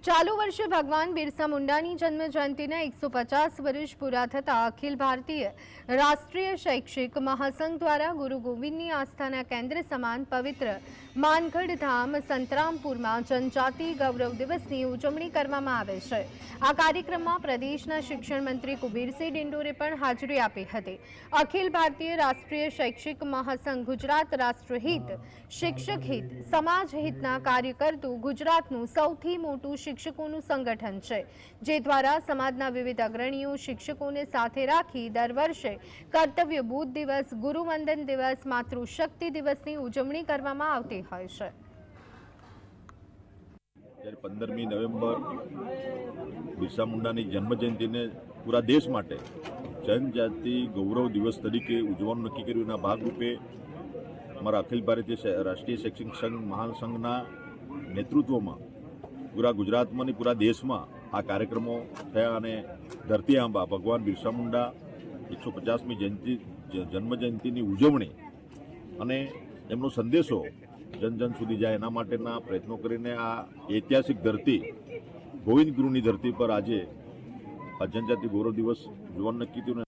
ચાલુ વર્ષે ભગવાન બિરસા મુંડાની જન્મ જયંતિના 150 વર્ષ પૂરા થતા અખિલ ભારતીય રાષ્ટ્રીય શૈક્ષિક મહાસંઘ દ્વારા ગુરુ ગોવિંદની આસ્થાના કેન્દ્ર સમાન પવિત્ર માનગઢ ધામ સંતરામપુરમાં જનજાતિ ગૌરવ દિવસની ઉજવણી કરવામાં આવે છે। આ કાર્યક્રમમાં પ્રદેશના શિક્ષણ મંત્રી કુબીરસિંહ ડિંડોરે પણ હાજરી આપી હતી। અખિલ ભારતીય રાષ્ટ્રીય શૈક્ષિક મહાસંઘ ગુજરાત રાષ્ટ્રહિત, શિક્ષક હિત, સમાજ હિતના કાર્ય કરતું ગુજરાતનું સૌથી મોટું શિક્ષકોનું સંગઠન છે, જે દ્વારા સમાજના વિવિધ અગ્રણીઓ શિક્ષકોને સાથે રાખી દર વર્ષે કર્તવ્ય બોધ દિવસ, ગુરુવંદન દિવસ, માતૃશક્તિ દિવસની ઉજવણી કરવામાં આવતી હોય છે। 15મી નવેમ્બર બિરસા મુંડાની જન્મજયંતિને પૂરા દેશ માટે જનજાતિ ગૌરવ દિવસ તરીકે ઉજવવાનું નક્કી કર્યુંના ભાગરૂપે અમારા અખિલ ભારતીય રાષ્ટ્રીય શૈક્ષિક સંઘ મહાસંઘના નેતૃત્વમાં પૂરા ગુજરાતમાં પૂરા દેશમાં આ કાર્યક્રમો થયા અને ધરતી આંબા ભગવાન બિરસા મુંડા 150મી જન્મજયંતિની ઉજવણી અને એમનો સંદેશો જન જન સુધી જાય એના માટેના પ્રયત્નો કરીને આ ઐતિહાસિક ધરતી ગોવિંદ ગુરુની ધરતી પર આજે જનજાતિ ગૌરવ દિવસ ઉજવવાનું નક્કી થયું।